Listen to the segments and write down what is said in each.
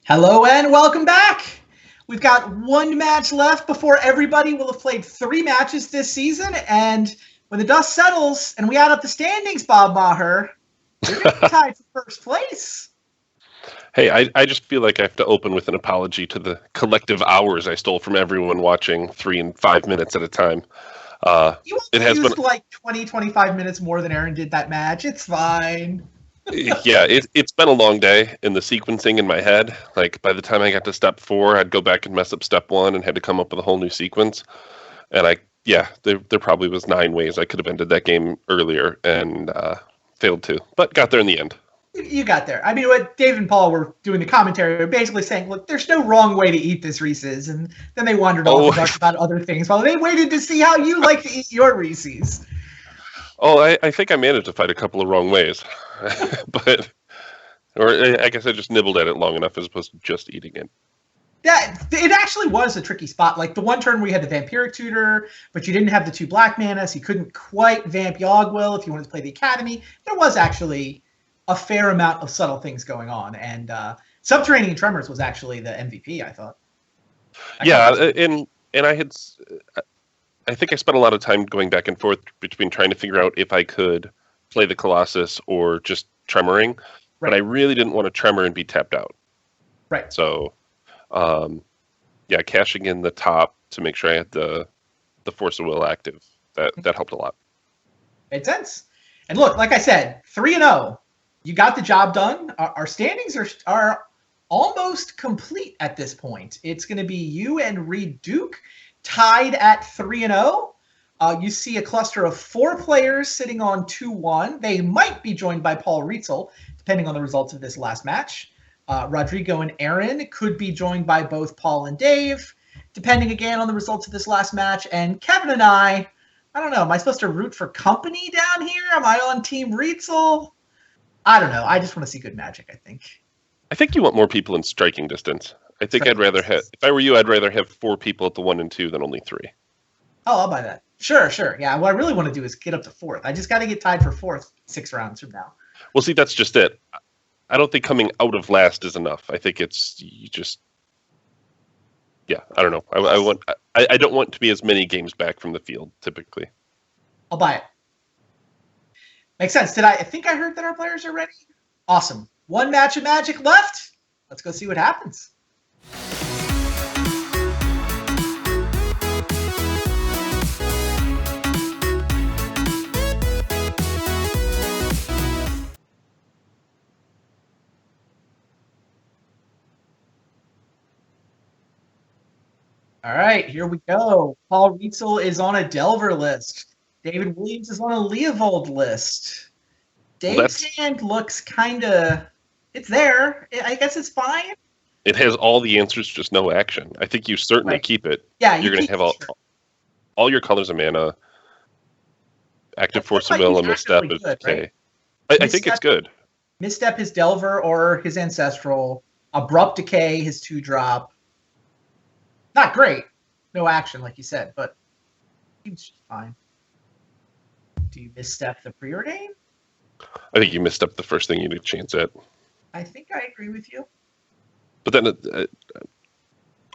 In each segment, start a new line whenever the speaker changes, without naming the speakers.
Hello and welcome back. We've got one match left before everybody will have played 3 matches this season. And when the dust settles and we add up the standings, Bob Maher, you're going to be tied for first place.
Hey, I just feel like I have to open with an apology to the collective hours I stole from everyone watching 3 and 5 minutes at a time.
You used like 20, 25 minutes more than Aaron did that match. It's fine.
Yeah, it's been a long day in the sequencing in my head. Like, by the time I got to step 4, I'd go back and mess up step 1 and had to come up with a whole new sequence. And there probably was 9 ways I could have ended that game earlier and failed to, but got there in the end.
You got there. I mean, what Dave and Paul were doing the commentary were basically saying, look, there's no wrong way to eat this Reese's. And then they wandered off and talked about other things while they waited to see how you like to eat your Reese's.
Oh, I think I managed to find a couple of wrong ways. Or I guess I just nibbled at it long enough as opposed to just eating it.
Yeah, it actually was a tricky spot. Like the one turn where you had the Vampiric Tutor, but you didn't have the 2 black mana, so you couldn't quite vamp Yogwill if you wanted to play the Academy. There was actually a fair amount of subtle things going on. And Subterranean Tremors was actually the MVP, I thought.
And I think I spent a lot of time going back and forth between trying to figure out if I could play the Colossus or just tremoring, right. But I really didn't want to tremor and be tapped out.
Right.
So, cashing in the top to make sure I had the Force of Will active, that helped a lot.
Made sense. And look, like I said, 3-0. You got the job done. Our standings are almost complete at this point. It's going to be you and Reed Duke tied at 3-0. You see a cluster of 4 players sitting on 2-1. They might be joined by Paul Rietzl, depending on the results of this last match. Rodrigo and Aaron could be joined by both Paul and Dave, depending again on the results of this last match. And Kevin and I don't know. Am I supposed to root for company down here? Am I on Team Rietzl? I don't know. I just want to see good magic, I think.
I think you want more people in striking distance. I think I'd rather have, if I were you, I'd rather have 4 people at the 1 and 2 than only 3.
Oh, I'll buy that. Sure. Yeah, what I really want to do is get up to 4th. I just got to get tied for 4th 6 rounds from now.
Well, see, that's just it. I don't think coming out of last is enough. I think it's you just, I don't know. I don't want to be as many games back from the field typically.
I'll buy it. Makes sense. I think I heard that our players are ready? Awesome. 1 match of Magic left. Let's go see what happens. All right, here we go. Paul Rietzl is on a Delver list. David Williams is on a Leovold list. Dave's hand looks kind of... It's there. I guess it's fine.
It has all the answers, just no action. I think you certainly keep it.
Yeah,
you're going to have all your colors of mana, active Force of Will, and Misstep is okay. Right? I think it's good.
Misstep his Delver or his Ancestral. Abrupt Decay, his 2-drop. Not great. No action, like you said, but it's fine. Do you misstep the preordain?
I think you misstep the first thing you need a chance at.
I think I agree with you.
But then,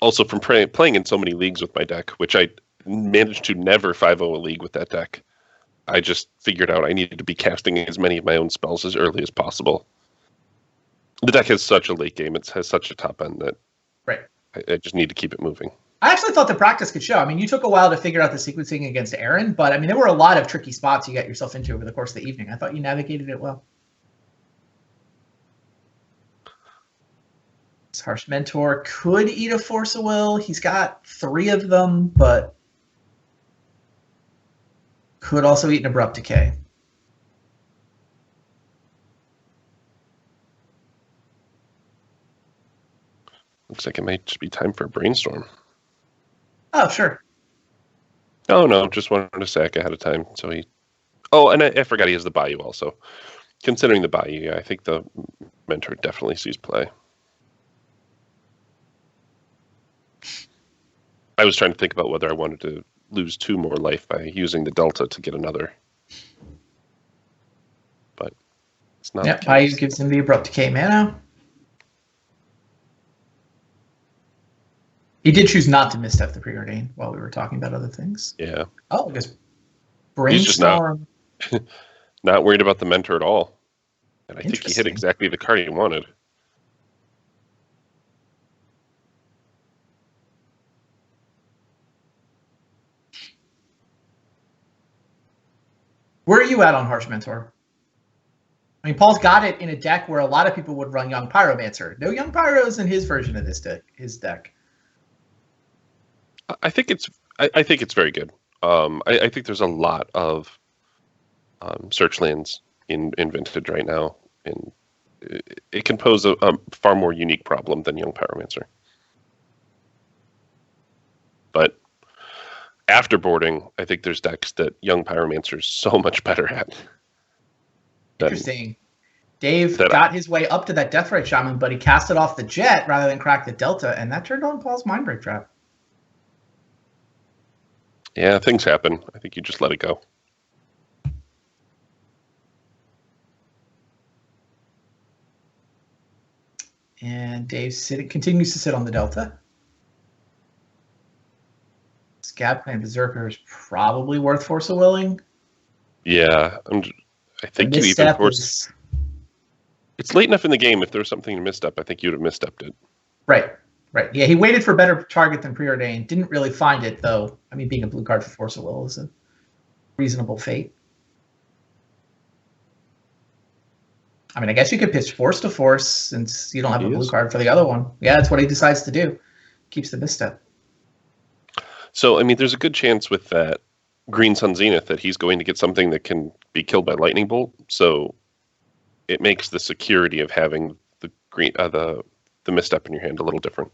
also from playing in so many leagues with my deck, which I managed to never 5-0 a league with that deck, I just figured out I needed to be casting as many of my own spells as early as possible. The deck has such a late game. It has such a top end that I just need to keep it moving.
I actually thought the practice could show. I mean, you took a while to figure out the sequencing against Aaron, but I mean, there were a lot of tricky spots you got yourself into over the course of the evening. I thought you navigated it well. This Harsh Mentor could eat a Force of Will. He's got 3 of them, but could also eat an Abrupt Decay.
Looks like it might just be time for a brainstorm.
Oh, sure.
Oh, no, just wanted to sack ahead of time. So he... Oh, and I forgot he has the Bayou also. Considering the Bayou, I think the Mentor definitely sees play. I was trying to think about whether I wanted to lose 2 more life by using the Delta to get another. But it's not.
Yeah, Bayou gives him the Abrupt Decay mana. He did choose not to misstep the preordain while we were talking about other things.
Yeah.
Oh, I guess
He's just
brainstorm.
not worried about the mentor at all. And I think he hit
Interesting.
exactly the card he wanted.
Where are you at on Harsh Mentor? I mean, Paul's got it in a deck where a lot of people would run Young Pyromancer. No Young Pyros in his version of this deck. His deck.
I think it's very good. I think there's a lot of search lands in Vintage right now, and it can pose a far more unique problem than Young Pyromancer. But after boarding, I think there's decks that Young Pyromancer is so much better at.
Interesting. Dave got his way up to that Deathrite Shaman, but he cast it off the jet rather than crack the Delta, and that turned on Paul's Mindbreak Trap.
Yeah, things happen. I think you just let it go.
And Dave continues to sit on the Delta. Scab Clan Berserker is probably worth Force of Willing.
Yeah, I think you even forced. It's late enough in the game. If there was something to misstep, I think you'd have misstepped it.
Right. Yeah, he waited for a better target than Preordained. Didn't really find it, though. I mean, being a blue card for Force of Will is a reasonable fate. I mean, I guess you could pitch Force to Force since you don't have a blue card for the other one. Yeah, that's what he decides to do. Keeps the misstep.
So, I mean, there's a good chance with that Green Sun Zenith that he's going to get something that can be killed by lightning bolt. So it makes the security of having the the misstep in your hand a little different.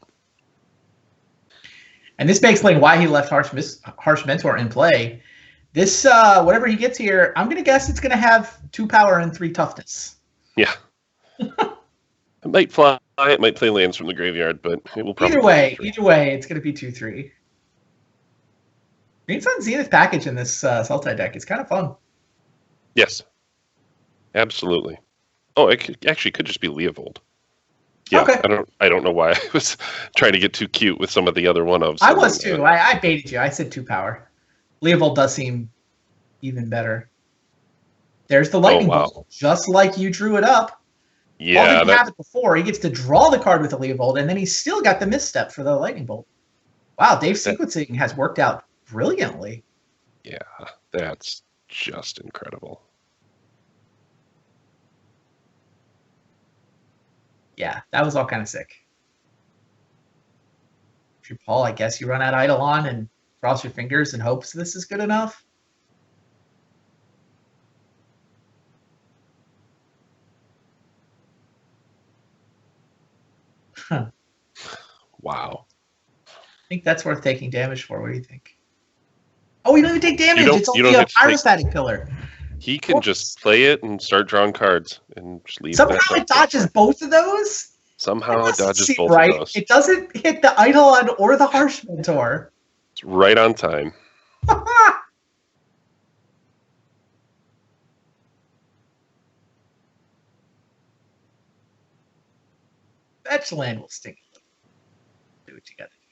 And this may explain why he left Harsh Mentor in play. This, whatever he gets here, I'm going to guess it's going to have 2 power and 3 toughness.
Yeah. It might fly, it might play lands from the graveyard, but it will probably...
Either way, it's going to be 2/3. Green Sun Zenith package in this Sultai deck is kind of fun.
Yes. Absolutely. Oh, it actually could just be Leovold. Yeah, okay. I don't know why I was trying to get too cute with some of the other one-ofs.
I was too. I baited you. I said 2 power. Leovold does seem even better. There's the lightning bolt, just like you drew it up.
Yeah,
Paul didn't have it before. He gets to draw the card with the Leovold, and then he's still got the misstep for the lightning bolt. Wow, Dave's sequencing has worked out brilliantly.
Yeah, that's just incredible.
Yeah, that was all kind of sick. If you're Paul, I guess you run out Eidolon and cross your fingers and hopes this is good enough. Huh.
Wow.
I think that's worth taking damage for. What do you think? Oh, you don't even take damage. It's only a pyrostatic pillar.
He can just play it and start drawing cards and just leave.
Somehow it dodges both of those?
Somehow it dodges both of those.
It doesn't hit the Eidolon or the Harsh Mentor.
It's right on time.
Fetch land will stink. Do what you got to do.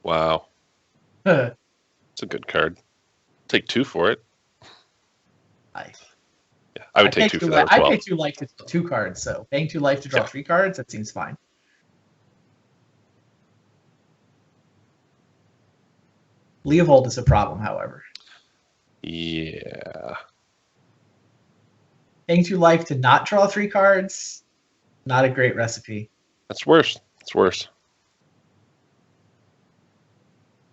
Wow. It's a good card. Take 2 for it. I would take 2 for that as well.
I pay 2 life to 2 cards, so paying 2 life to draw 3 cards, that seems fine. Leovold is a problem, however.
Yeah.
Paying 2 life to not draw 3 cards, not a great recipe.
That's worse. It's worse.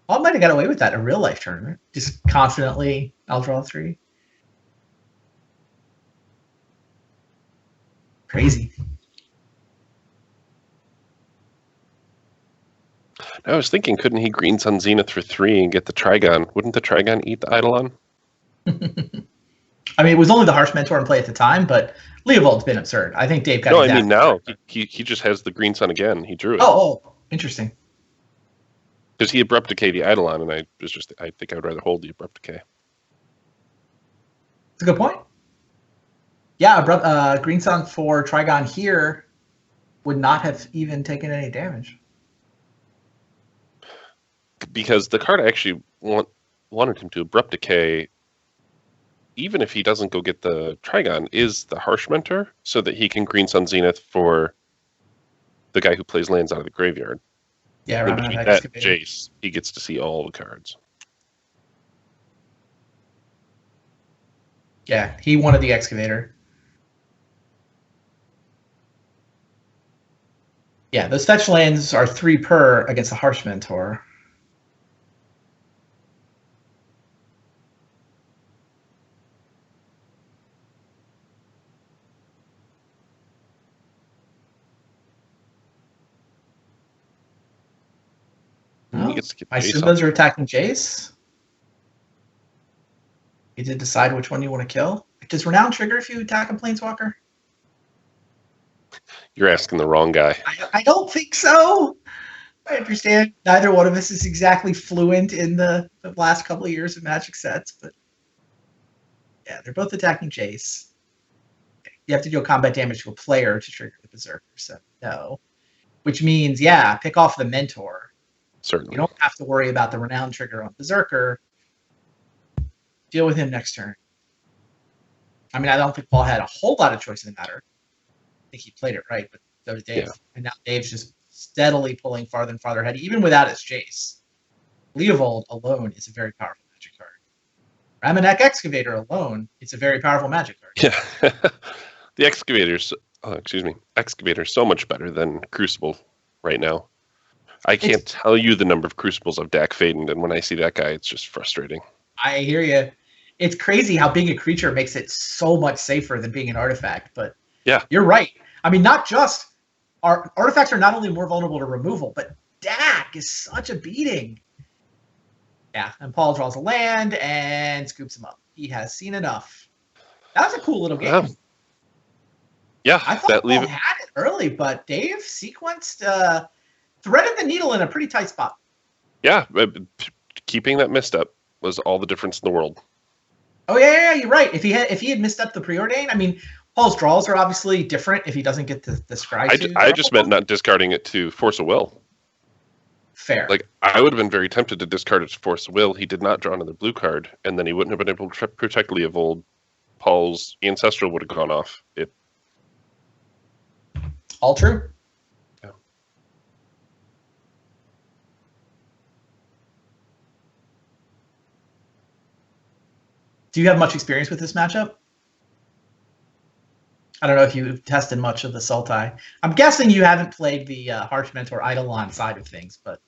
Paul might have got away with that in a real life tournament. Just confidently, I'll draw 3. Crazy.
I was thinking, couldn't he Green Sun Zenith for 3 and get the Trigon? Wouldn't the Trigon eat the Eidolon?
I mean, it was only the Harsh Mentor in play at the time, but Leovold's been absurd. I think Dave got
No, I mean, now he just has the Green Sun again. He drew it.
Oh, interesting.
Because he Abrupt Decay the Eidolon, and I think I would rather hold the Abrupt Decay.
That's a good point. Yeah, Green Sun for Trigon here would not have even taken any damage.
Because the card I actually wanted him to Abrupt Decay, even if he doesn't go get the Trigon, is the Harsh Mentor, so that he can Green Sun Zenith for the guy who plays lands out of the graveyard.
Yeah,
And
around
between
that
that
Excavator.
Jace, he gets to see all the cards.
Yeah, he wanted the Excavator. Yeah, those fetch lands are 3 per against the Harsh Mentor.
And he gets to get
I
Jace
assume
off.
those are attacking Jace. You did decide which one you want to kill. Does Renown trigger if you attack a Planeswalker?
You're asking the wrong guy.
I don't think so. I understand neither one of us is exactly fluent in the last couple of years of Magic sets, but yeah, they're both attacking Jace. You have to deal combat damage to a player to trigger the Berserker, so no. Which means, yeah, pick off the Mentor.
Certainly.
You don't have to worry about the Renown trigger on Berserker. Deal with him next turn. I mean, I don't think Paul had a whole lot of choice in the matter. I think he played it right, but that was Dave.
Yeah.
And now Dave's just steadily pulling farther and farther ahead, even without his Jace. Leovold alone is a very powerful Magic card. Ramanek Excavator alone, it's a very powerful Magic card.
Yeah. The Excavator's so much better than Crucible right now. I can't tell you the number of Crucibles I've Dak Faden, and when I see that guy, it's just frustrating.
I hear you. It's crazy how being a creature makes it so much safer than being an artifact, but
yeah,
you're right. I mean, not just artifacts are not only more vulnerable to removal, but Dak is such a beating. Yeah, and Paul draws a land and scoops him up. He has seen enough. That was a cool little game.
Yeah,
I thought Paul had it early, but Dave sequenced, threaded the needle in a pretty tight spot.
Yeah, keeping that misstep was all the difference in the world.
Oh yeah, you're right. If he had missed up the preordain, I mean, Paul's draws are obviously different if he doesn't get the scry.
I just meant not discarding it to Force of Will.
Fair.
Like, I would have been very tempted to discard it to Force of Will. He did not draw another blue card, and then he wouldn't have been able to protect Leovold. Paul's Ancestral would have gone off.
All true.
Yeah.
Do you have much experience with this matchup? I don't know if you've tested much of the Sultai. I'm guessing you haven't played the Harsh Mentor Eidolon side of things, but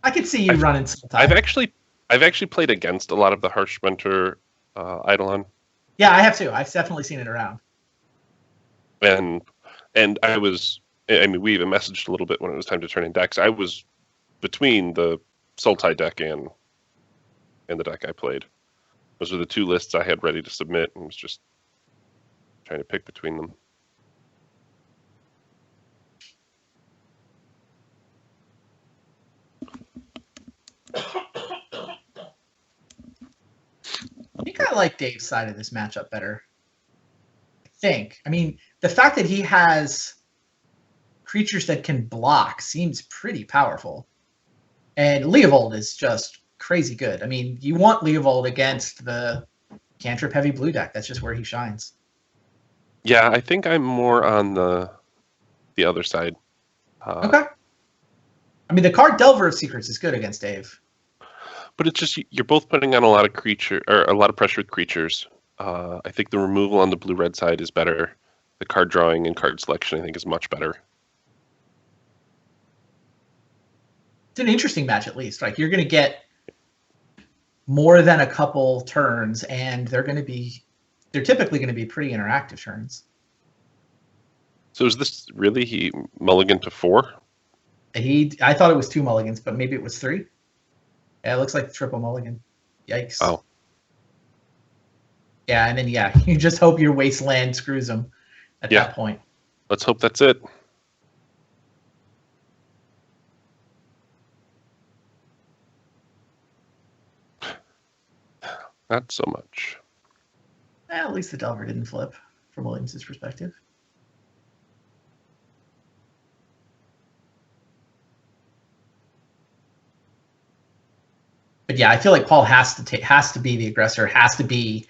I could see you running Sultai.
I've actually played against a lot of the Harsh Mentor Eidolon.
Yeah, I have too. I've definitely seen it around.
And we even messaged a little bit when it was time to turn in decks. I was between the Sultai deck and the deck I played. Those were the two lists I had ready to submit, and was just trying to pick between them.
I think I like Dave's side of this matchup better. I think. I mean, the fact that he has creatures that can block seems pretty powerful. And Leovold is just crazy good. I mean, you want Leovold against the cantrip heavy blue deck. That's just where he shines.
Yeah, I think I'm more on the other side.
Okay. I mean, the card Delver of Secrets is good against Dave.
But it's just you're both putting on a lot of pressure with creatures. I think the removal on the blue-red side is better. The card drawing and card selection, I think, is much better.
It's an interesting match, at least. Like, you're going to get more than a couple turns, and they're typically going to be pretty interactive turns.
So is this really he mulligan to 4?
I thought it was 2 mulligans, but maybe it was 3. Yeah, it looks like triple mulligan. Yikes.
Oh.
Yeah, and then you just hope your wasteland screws him at that point.
Let's hope that's it. Not so much.
Well, at least the Delver didn't flip from Williams' perspective. But yeah, I feel like Paul has to be the aggressor, has to be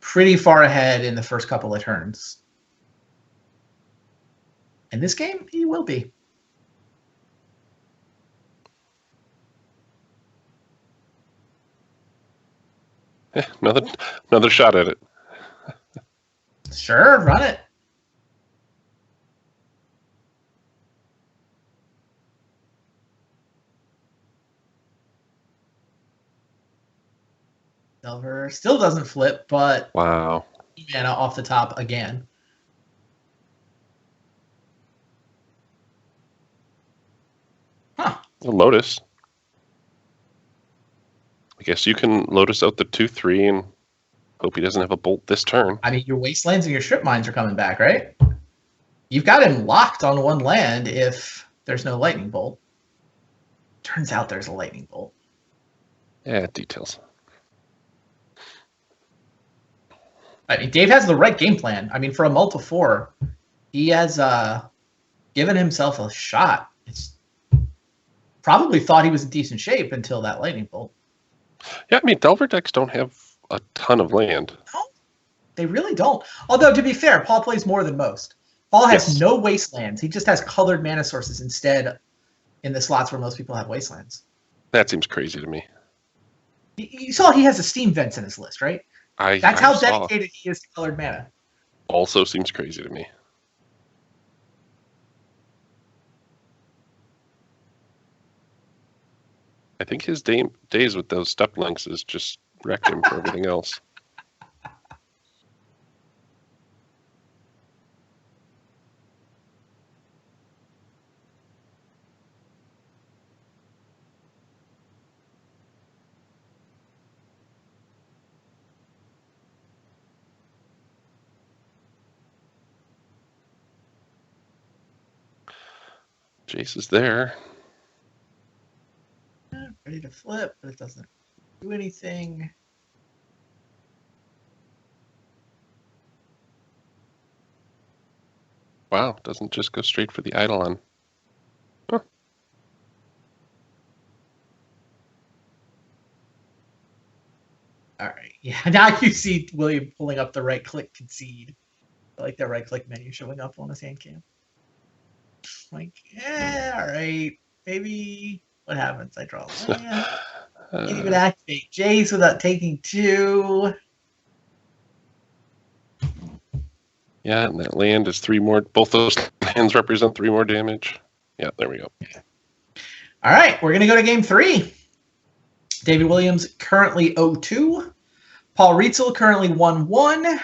pretty far ahead in the first couple of turns. In this game, he will be.
Yeah, another shot at it.
Sure, run it. Delver still doesn't flip, but
wow,
mana off the top again. Huh.
a Lotus. I guess you can Lotus out the 2/3 and hope he doesn't have a bolt this turn.
I mean, your Wastelands and your Strip Mines are coming back, right? You've got him locked on one land if there's no Lightning Bolt. Turns out there's a Lightning Bolt.
Yeah, details.
I mean, Dave has the right game plan. I mean, for a multi-4, he has given himself a shot. It's probably thought he was in decent shape until that Lightning Bolt.
Yeah, I mean, Delver decks don't have a ton of land.
No, they really don't. Although, to be fair, Paul plays more than most. Paul has no Wastelands. He just has colored mana sources instead in the slots where most people have Wastelands.
That seems crazy to me.
You saw he has a Steam Vents in his list, right? That's how dedicated he is to colored mana.
Also seems crazy to me. I think his days with those step links is just wrecked him for everything else. Jace is there.
Ready to flip, but it doesn't do anything.
Wow, doesn't just go straight for the Eidolon. Huh.
All right. Yeah, now you see William pulling up the right-click concede. I like that right-click menu showing up on his hand cam. Like, all right. Maybe what happens? I draw land. Can't even activate Jace without taking 2.
Yeah, and that land is 3 more. Both those lands represent 3 more damage. Yeah, there we go.
All right, we're going to go to game 3. David Williams currently 0-2. Paul Rietzl currently 1-1.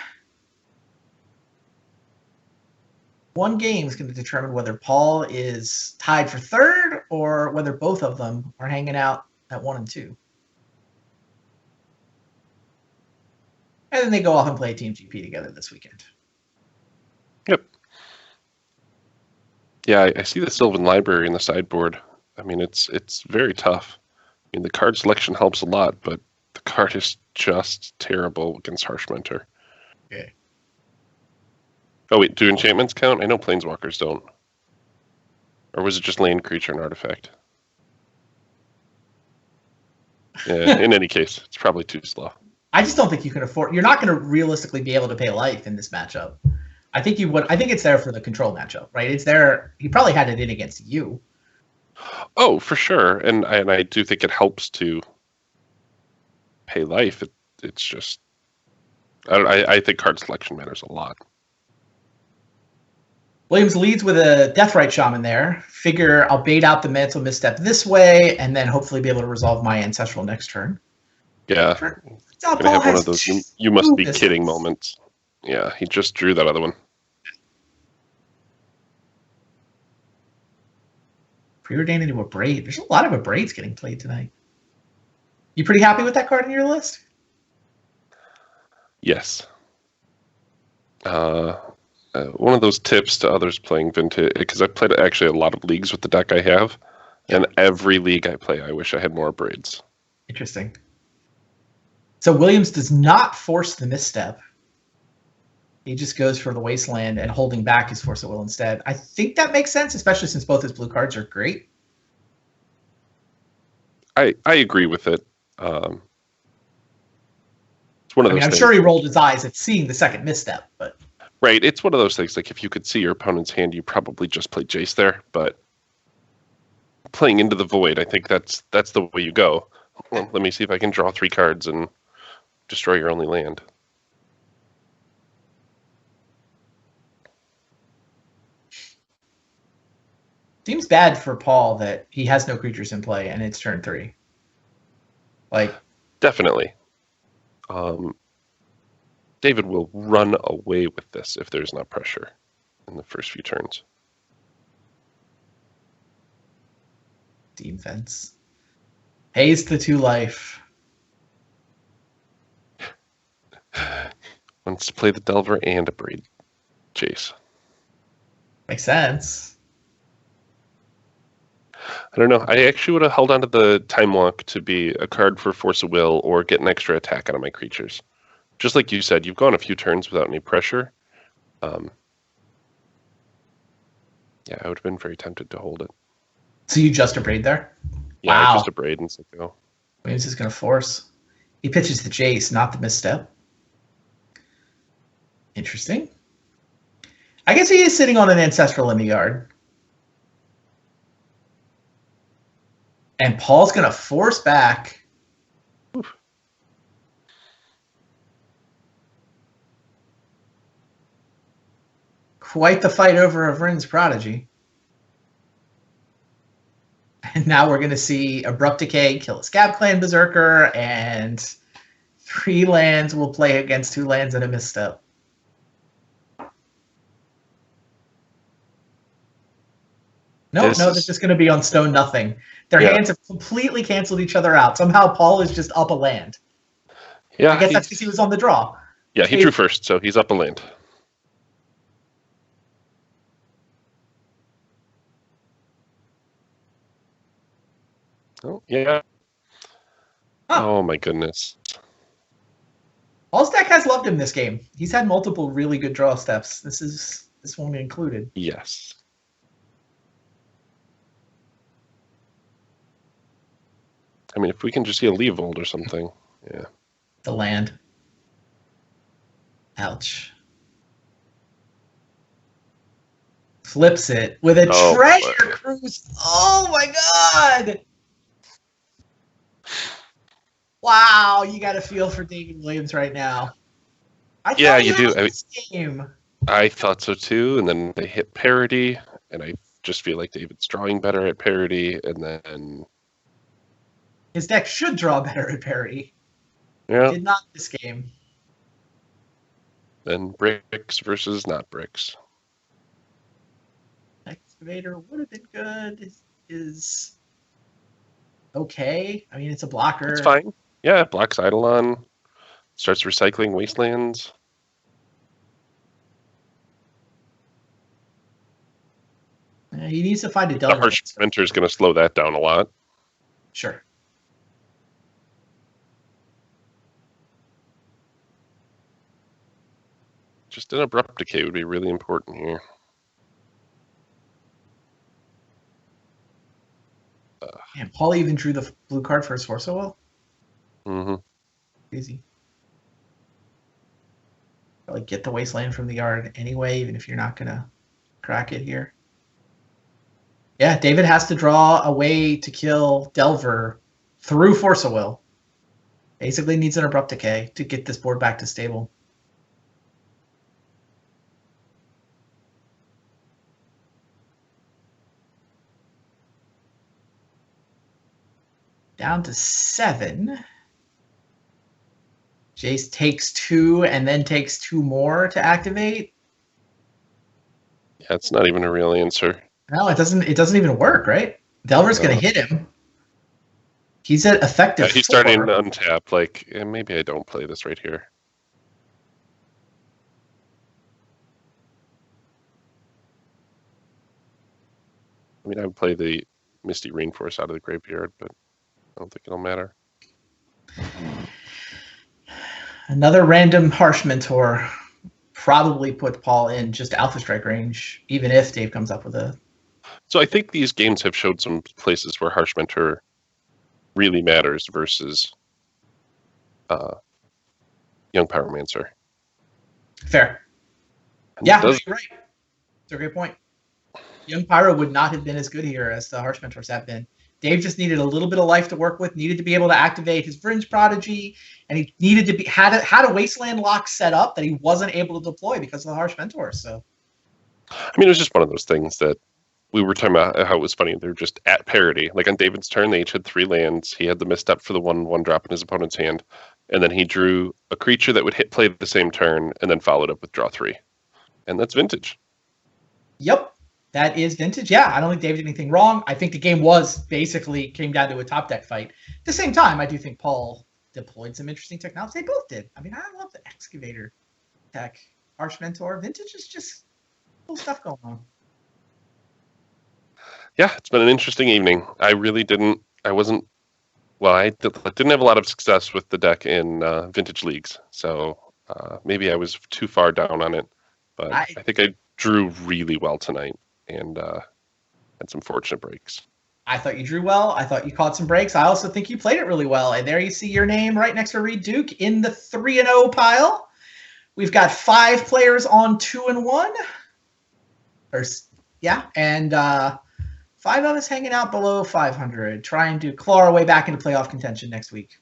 One game is going to determine whether Paul is tied for third or whether both of them are hanging out at 1 and 2. And then they go off and play Team GP together this weekend.
Yep. Yeah, I see the Sylvan Library in the sideboard. I mean, it's very tough. I mean, the card selection helps a lot, but the card is just terrible against Harsh Mentor.
Okay.
Oh, wait, do enchantments count? I know planeswalkers don't. Or was it just land creature and artifact? Yeah, in any case, it's probably too slow.
I just don't think you can afford. You're not going to realistically be able to pay life in this matchup. I think you would. I think it's there for the control matchup, right? It's there. He probably had it in against you.
Oh, for sure, and I do think it helps to pay life. It's just, I think card selection matters a lot.
Williams leads with a Deathrite Shaman there. Figure I'll bait out the Mantle Misstep this way, and then hopefully be able to resolve my Ancestral next turn.
Yeah, gonna have one of those you must be kidding moments. Yeah, he just drew that other one.
Preordained into Abrade. There's a lot of Abrades getting played tonight. You pretty happy with that card in your list?
Yes. One of those tips to others playing Vintage, because I've played actually a lot of leagues with the deck I have, and every league I play, I wish I had more Braids.
Interesting. So Williams does not force the misstep. He just goes for the Wasteland and holding back his Force of Will instead. I think that makes sense, especially since both his blue cards are great.
I agree with it. It's one of
I mean,
those
I'm
things.
sure he rolled his eyes at seeing the second misstep, but
Right, it's one of those things. Like if you could see your opponent's hand, you probably just play Jace there. But playing into the void, I think that's the way you go. Well, let me see if I can draw 3 cards and destroy your only land.
seems bad for Paul that he has no creatures in play and it's turn 3. Like,
definitely. David will run away with this if there's not pressure in the first few turns.
defense. Pays the 2 life.
Wants to play the Delver and a Braid Chase.
Makes sense.
I don't know. I actually would have held on to the Time Walk to be a card for Force of Will or get an extra attack out of my creatures. Just like you said, you've gone a few turns without any pressure. Yeah, I would have been very tempted to hold it.
So you just a Braid there?
Yeah,
Wow.
just a Braid and go.
Williams is going to force. He pitches the Jace, not the misstep. Interesting. I guess he is sitting on an Ancestral in the yard. And Paul's going to force back.
Oof.
Quite the fight over a Vryn's Prodigy. And now we're going to see Abrupt Decay kill a Scab Clan Berserker, and 3 lands will play against 2 lands and a misstep. No, they're just going to be on stone nothing. Their hands have completely canceled each other out. Somehow Paul is just up a land.
Yeah,
I guess that's because he was on the draw.
Yeah, he drew first, so he's up a land. Oh, yeah. Oh, my goodness.
Paul's deck has loved him this game. He's had multiple really good draw steps. This one included.
Yes. I mean, if we can just get a Leovold or something, yeah.
The land. Ouch. Flips it with a treasure cruise. Oh my god! Wow, you got to feel for David Williams right now.
Yeah, you do.
This game.
I thought so too, and then they hit parity, and I just feel like David's drawing better at parity, and then
his deck should draw better at parity.
Yeah.
Did not this game.
Then bricks versus not bricks.
Excavator would have been good. Is okay. I mean, it's a blocker.
It's fine. Yeah, blocks Eidolon. Starts recycling wastelands.
He needs to find a Delver.
The Harsh Mentor is going to slow that down a lot.
Sure.
Just an Abrupt Decay would be really important here.
And Paul even drew the blue card for his Force of Will.
Mm-hmm.
Easy. Like get the wasteland from the yard anyway, even if you're not gonna crack it here. Yeah, David has to draw a way to kill Delver through Force of Will. Basically needs an Abrupt Decay to get this board back to stable. Down to 7. Jace takes 2 and then takes 2 more to activate.
Yeah, it's not even a real answer.
No, it doesn't even work, right? Delver's gonna hit him. He's at effective.
He's
4.
starting to untap. Like, maybe I don't play this right here. I mean, I would play the Misty Rainforest out of the graveyard, but I don't think it'll matter.
Another random Harsh Mentor probably put Paul in just Alpha Strike range, even if Dave comes up with a...
So I think these games have showed some places where Harsh Mentor really matters versus Young Pyromancer.
Fair.
And
Yeah,
does,
you're right. It's a great point. Young Pyro would not have been as good here as the Harsh Mentors have been. Dave just needed a little bit of life to work with, needed to be able to activate his Fringe Prodigy, and he needed to be had a Wasteland lock set up that he wasn't able to deploy because of the Harsh Mentors. So,
I mean, it was just one of those things that we were talking about how it was funny. They were just at parity. Like on David's turn, they each had 3 lands. He had the misstep for the 1/1 drop in his opponent's hand, and then he drew a creature that would hit play the same turn, and then followed up with draw 3, and that's vintage.
Yep. That is vintage. Yeah, I don't think David did anything wrong. I think the game was basically came down to a top deck fight. At the same time, I do think Paul deployed some interesting technology. They both did. I mean, I love the Excavator tech. Harsh Mentor. Vintage is just cool stuff going on.
Yeah, it's been an interesting evening. I didn't have a lot of success with the deck in vintage leagues. So maybe I was too far down on it. But I think I drew really well tonight and had some fortunate breaks.
I thought you drew well. I thought you caught some breaks. I also think you played it really well. And there you see your name right next to Reed Duke in the 3-0 pile. We've got 5 players on 2-1. And 5 of us hanging out below 500, trying to claw our way back into playoff contention next week.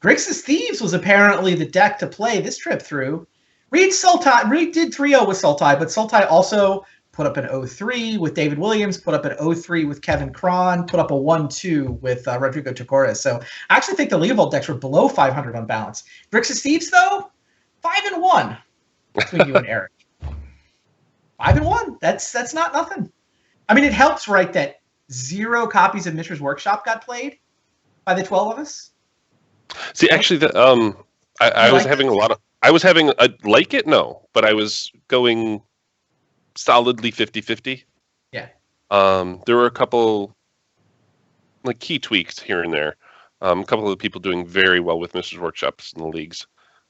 Grixis Thieves was apparently the deck to play this trip through. Reed did 3-0 with Sultai, but Sultai also put up an 0-3 with David Williams, put up an 0-3 with Kevin Cron, put up a 1-2 with Rodrigo Tocores. So I actually think the Leovold decks were below 500 on balance. Grixis Thieves, though, 5-1 between you and Eric. 5-1. That's not nothing. I mean, it helps, right, that 0 copies of Mishra's Workshop got played by the 12 of us.
See, actually, I was having but I was going solidly 50-50.
Yeah.
There were a couple like key tweaks here and there. A couple of people doing very well with Mishra's Workshops in the leagues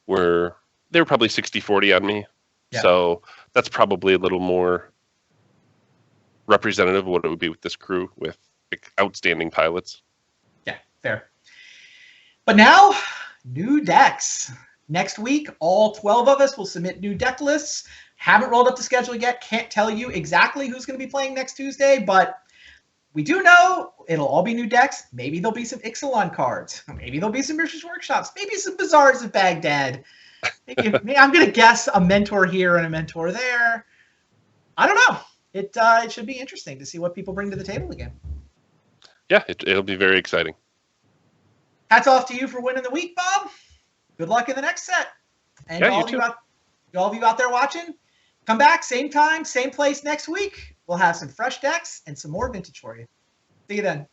they were probably 60-40 on me. Yeah. So that's probably a little more representative of what it would be with this crew with outstanding pilots.
Yeah, fair. But now, new decks. Next week, all 12 of us will submit new deck lists. Haven't rolled up the schedule yet. Can't tell you exactly who's going to be playing next Tuesday, but we do know it'll all be new decks. Maybe there'll be some Ixalan cards. Maybe there'll be some Mishra's Workshops. Maybe some Bazaars of Baghdad. Maybe I'm going to guess a mentor here and a mentor there. I don't know. It should be interesting to see what people bring to the table again.
Yeah, it'll be very exciting.
Hats off to you for winning the week, Bob. Good luck in the next set. And all of you out there watching, come back, same time, same place next week. We'll have some fresh decks and some more vintage for you. See you then.